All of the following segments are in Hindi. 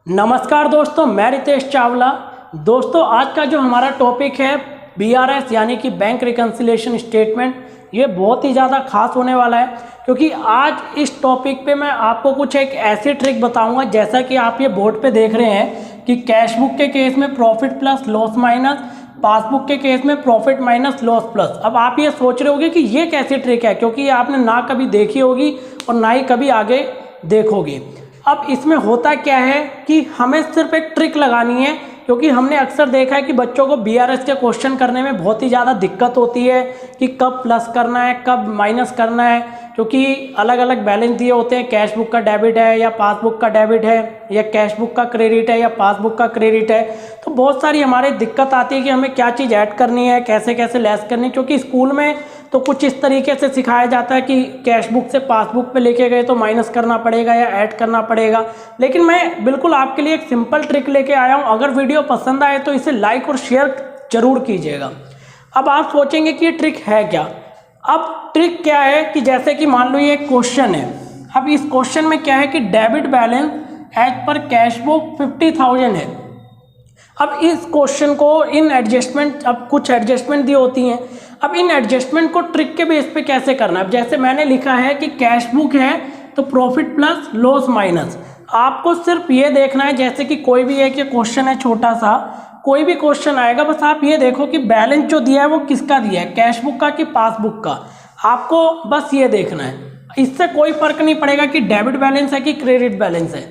नमस्कार दोस्तों, मैं रितेश चावला। दोस्तों, आज का जो हमारा टॉपिक है BRS यानी कि बैंक रिकन्सिलिएशन स्टेटमेंट, ये बहुत ही ज़्यादा खास होने वाला है क्योंकि आज इस टॉपिक पे मैं आपको कुछ एक ऐसी ट्रिक बताऊंगा। जैसा कि आप ये बोर्ड पे देख रहे हैं कि कैश बुक के केस में profit plus loss minus, passbook के केस में प्रॉफिट माइनस लॉस प्लस। अब आप ये सोच रहे होंगे कि ये कैसी ट्रिक है, क्योंकि आपने ना कभी देखी होगी और ना ही कभी आगे देखोगे। अब इसमें होता क्या है कि हमें सिर्फ एक ट्रिक लगानी है, क्योंकि हमने अक्सर देखा है कि बच्चों को BRS के क्वेश्चन करने में बहुत ही ज़्यादा दिक्कत होती है कि कब प्लस करना है, कब माइनस करना है, क्योंकि अलग अलग बैलेंस दिए होते हैं। कैश बुक का डेबिट है या पासबुक का डेबिट है, या कैश बुक का क्रेडिट है या पासबुक का क्रेडिट है। तो बहुत सारी हमारे दिक्कत आती है कि हमें क्या चीज़ ऐड करनी है, कैसे कैसे लेस करनी है, क्योंकि स्कूल में तो कुछ इस तरीके से सिखाया जाता है कि कैश बुक से पासबुक पे लेके गए तो माइनस करना पड़ेगा या ऐड करना पड़ेगा। लेकिन मैं बिल्कुल आपके लिए एक सिंपल ट्रिक लेके आया हूँ। अगर वीडियो पसंद आए तो इसे लाइक और शेयर जरूर कीजिएगा। अब आप सोचेंगे कि ये ट्रिक है क्या। अब ट्रिक क्या है कि जैसे कि मान लो ये एक क्वेश्चन है। अब इस क्वेश्चन में क्या है कि debit balance as per cash book 50,000 है। अब इस क्वेश्चन को इन एडजस्टमेंट, अब कुछ एडजस्टमेंट दी होती हैं। अब इन एडजस्टमेंट को ट्रिक के बेस पे कैसे करना है। अब जैसे मैंने लिखा है कि कैश बुक है तो प्रॉफिट प्लस लॉस माइनस। आपको सिर्फ ये देखना है, जैसे कि कोई भी एक ये क्वेश्चन है, छोटा सा कोई भी क्वेश्चन आएगा, बस आप ये देखो कि बैलेंस जो दिया है वो किसका दिया है, कैश बुक का कि पासबुक का। आपको बस ये देखना है, इससे कोई फर्क नहीं पड़ेगा कि डेबिट बैलेंस है कि क्रेडिट बैलेंस है।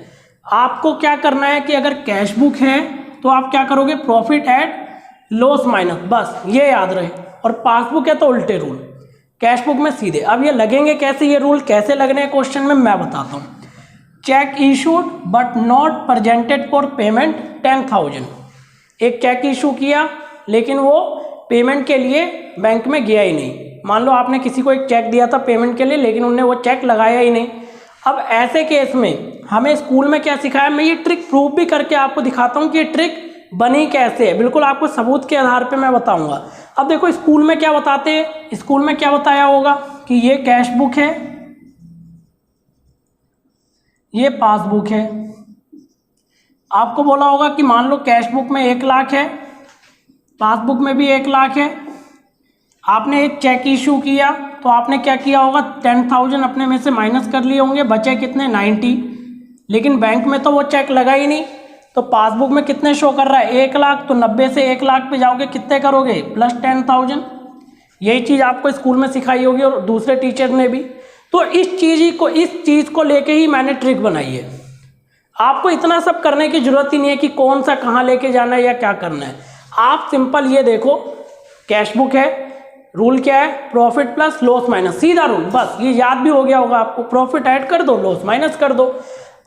आपको क्या करना है कि अगर कैश बुक है तो आप क्या करोगे, प्रॉफिट एड लॉस माइनस, बस ये याद रहे। और पासबुक है तो उल्टे रूल, कैश बुक में सीधे। अब ये लगेंगे कैसे, ये रूल कैसे लगने हैं क्वेश्चन में मैं बताता हूँ। Check issued but not presented for payment 10,000। एक चेक इशू किया लेकिन वो पेमेंट के लिए बैंक में गया ही नहीं। मान लो आपने किसी को एक चेक दिया था पेमेंट के लिए, लेकिन उन्होंने वो चेक लगाया ही नहीं। अब ऐसे केस में हमें स्कूल में क्या सिखाया, मैं ये ट्रिक प्रूव भी करके आपको दिखाता हूँ कि ये ट्रिक बनी कैसे है। बिल्कुल आपको सबूत के आधार पे मैं बताऊंगा। अब देखो स्कूल में क्या बताते हैं, स्कूल में क्या बताया होगा कि ये कैश बुक है, ये पासबुक है। आपको बोला होगा कि मान लो कैश बुक में 1 लाख है, पासबुक में भी 1 लाख है। आपने एक चेक इशू किया तो आपने क्या किया होगा, 10,000 अपने में से माइनस कर लिए होंगे, बचे कितने 90। लेकिन बैंक में तो वो चेक लगा ही नहीं, तो पासबुक में कितने शो कर रहा है 1 लाख। तो 90 से 1 लाख पे जाओगे, कितने करोगे, प्लस 10,000। यही चीज़ आपको स्कूल में सिखाई होगी और दूसरे टीचर ने भी। तो इस चीज़ को लेके ही मैंने ट्रिक बनाई है। आपको इतना सब करने की जरूरत ही नहीं है कि कौन सा कहाँ लेके जाना है या क्या करना है। आप सिंपल ये देखो, कैश बुक है, रूल क्या है, प्रॉफिट प्लस लॉस माइनस, सीधा रूल। बस ये याद भी हो गया होगा आपको, प्रॉफिट ऐड कर दो, लॉस माइनस कर दो।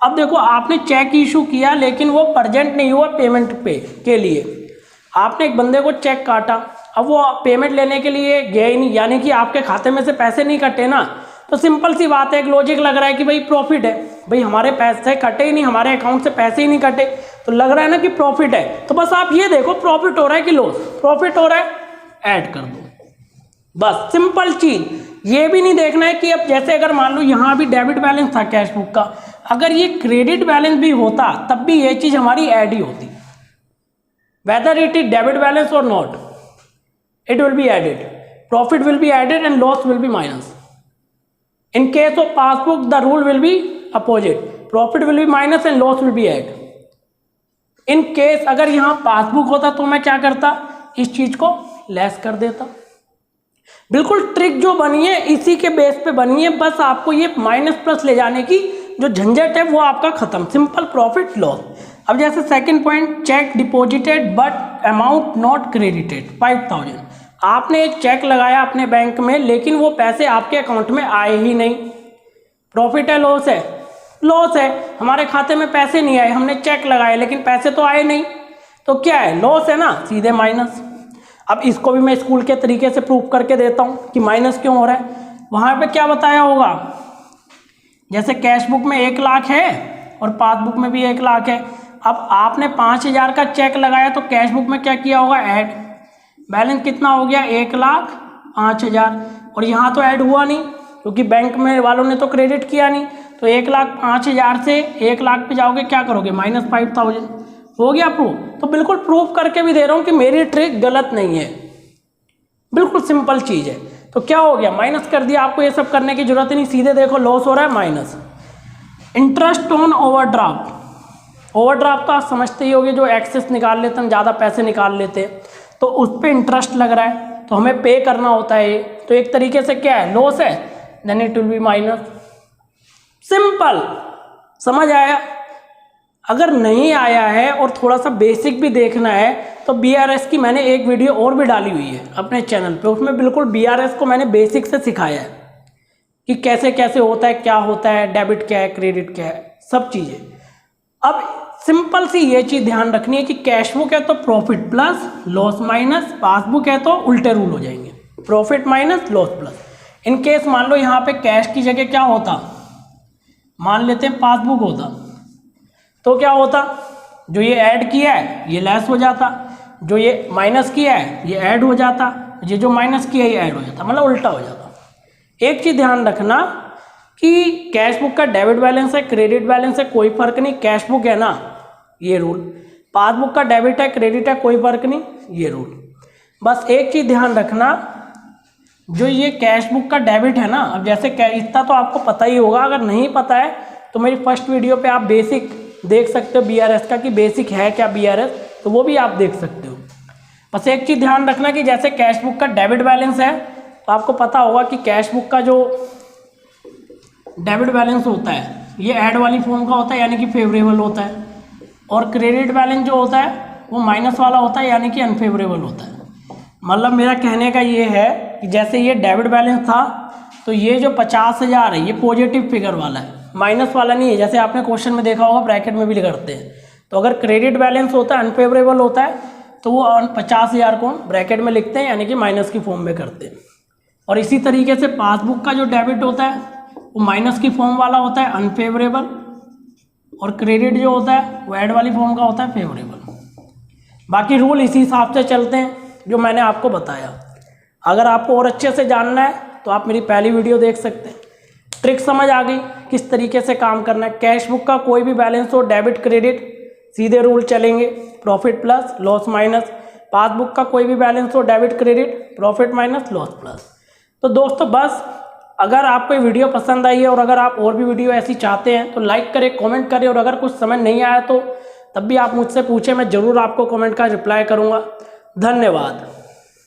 अब देखो आपने चेक इशू किया लेकिन वो प्रेजेंट नहीं हुआ पेमेंट पे के लिए। आपने एक बंदे को चेक काटा, अब वो पेमेंट लेने के लिए गया ही नहीं, यानी कि आपके खाते में से पैसे नहीं कटे ना। तो सिंपल सी बात है, एक लॉजिक लग रहा है कि भाई प्रॉफिट है, भाई हमारे पैसे कटे ही नहीं, हमारे अकाउंट से पैसे ही नहीं कटे, तो लग रहा है ना कि प्रॉफिट है। तो बस आप ये देखो प्रॉफिट हो रहा है कि लॉस, प्रॉफिट हो रहा है, ऐड कर दो, बस सिंपल चीज। ये भी नहीं देखना है कि अब जैसे अगर मान लो यहाँ भी डेबिट बैलेंस था कैश बुक का, अगर ये क्रेडिट बैलेंस भी होता तब भी ये चीज हमारी ऐड ही होती। Whether it is debit balance और not, it will be added, profit will be added and loss will be minus. In case of passbook the rule will be opposite, profit will be minus and loss will be add. In case अगर यहाँ पासबुक होता तो मैं क्या करता, इस चीज को लेस कर देता। बिल्कुल ट्रिक जो बनी है इसी के बेस पे बनी है, बस आपको ये माइनस प्लस ले जाने की जो झंझट है वो आपका खत्म, सिंपल प्रॉफिट लॉस। अब जैसे second point, check deposited but amount not credited 5,000। आपने एक चेक लगाया अपने बैंक में लेकिन वो पैसे आपके अकाउंट में आए ही नहीं। प्रॉफिट है लॉस है, लॉस है, हमारे खाते में पैसे नहीं आए, हमने चेक लगाए लेकिन पैसे तो आए नहीं, तो क्या है, लॉस है ना, सीधे माइनस। अब इसको भी मैं स्कूल के तरीके से प्रूफ करके देता हूँ कि माइनस क्यों हो रहा है। वहाँ पे क्या बताया होगा, जैसे कैश बुक में 1 लाख है और पासबुक में भी 1 लाख है। अब आपने 5,000 का चेक लगाया तो कैश बुक में क्या किया होगा, ऐड, बैलेंस कितना हो गया 1,05,000। और यहाँ तो ऐड हुआ नहीं क्योंकि बैंक में वालों ने तो क्रेडिट किया नहीं, तो 1,05,000 से 1 लाख पे जाओगे, क्या करोगे, -5,000 हो गया प्रूफ। तो बिल्कुल प्रूफ करके भी दे रहा हूँ कि मेरी ट्रिक गलत नहीं है, बिल्कुल सिंपल चीज़ है। तो क्या हो गया, माइनस कर दिया, आपको ये सब करने की जरूरत नहीं, सीधे देखो लॉस हो रहा है minus. Interest on overdraft, overdraft तो आप समझते ही होगे, जो एक्सेस निकाल लेते हैं, ज़्यादा पैसे निकाल लेते हैं, तो उस पर इंटरेस्ट लग रहा है, तो हमें पे करना होता है। तो एक तरीके से क्या है, लॉस है, then it will be minus. Simple, समझ आया? अगर नहीं आया है और थोड़ा सा बेसिक भी देखना है तो BRS की मैंने एक वीडियो और भी डाली हुई है अपने चैनल पे, उसमें बिल्कुल BRS को मैंने बेसिक से सिखाया है कि कैसे कैसे होता है, क्या होता है, डेबिट क्या है, क्रेडिट क्या है, सब चीज़ें। अब सिंपल सी ये चीज़ ध्यान रखनी है कि कैश बुक है तो profit plus loss minus, passbook है तो उल्टे रूल हो जाएंगे, profit minus loss plus. In case मान लो यहाँ पे कैश की जगह क्या होता, मान लेते हैं पासबुक होता, तो क्या होता, जो ये ऐड किया है ये लेस हो जाता, जो ये माइनस किया है ये ऐड हो जाता, ये जो माइनस किया है ये ऐड हो जाता, मतलब उल्टा हो जाता। एक चीज़ ध्यान रखना कि कैश बुक का डेबिट बैलेंस है, क्रेडिट बैलेंस है, कोई फर्क नहीं, कैश बुक है ना, ये रूल। पासबुक का डेबिट है, क्रेडिट है, कोई फर्क नहीं, ये रूल। बस एक चीज़ ध्यान रखना, जो ये कैश बुक का डेबिट है ना, अब जैसे इतना तो आपको पता ही होगा, अगर नहीं पता है तो मेरी फर्स्ट वीडियो पे आप बेसिक देख सकते हो BRS का, कि बेसिक है क्या BRS, तो वो भी आप देख सकते हो। बस एक चीज़ ध्यान रखना कि जैसे कैश बुक का डेबिट बैलेंस है, तो आपको पता होगा कि कैश बुक का जो डेबिट बैलेंस होता है ये ऐड वाली फॉर्म का होता है, यानी कि फेवरेबल होता है, और क्रेडिट बैलेंस जो होता है वो माइनस वाला होता है, यानी कि अनफेवरेबल होता है। मतलब मेरा कहने का ये है कि जैसे ये डेबिट बैलेंस था, तो ये जो 50,000 है ये पॉजिटिव फिगर वाला है, माइनस वाला नहीं है, जैसे आपने क्वेश्चन में देखा होगा ब्रैकेट में भी करते हैं। तो अगर क्रेडिट बैलेंस होता है अनफेवरेबल होता है, तो वो 50,000 को ब्रैकेट में लिखते हैं, यानी कि माइनस की फॉर्म में करते हैं। और इसी तरीके से पासबुक का जो डेबिट होता है वो माइनस की फॉर्म वाला होता है, अनफेवरेबल, और क्रेडिट जो होता है वो ऐड वाली फॉर्म का होता है, फेवरेबल। बाकी रूल इसी हिसाब से चलते हैं जो मैंने आपको बताया। अगर आपको और अच्छे से जानना है तो आप मेरी पहली वीडियो देख सकते हैं। ट्रिक समझ आ गई किस तरीके से काम करना है। कैश बुक का कोई भी बैलेंस हो, डेबिट क्रेडिट सीधे रूल चलेंगे, profit plus loss minus. Passbook का कोई भी बैलेंस हो, debit credit, profit minus loss plus. तो दोस्तों बस, अगर आपको ये वीडियो पसंद आई है और अगर आप और भी वीडियो ऐसी चाहते हैं तो लाइक करें, कमेंट करें, और अगर कुछ समझ नहीं आया तो तब भी आप मुझसे पूछें, मैं ज़रूर आपको कमेंट का रिप्लाई करूँगा। धन्यवाद।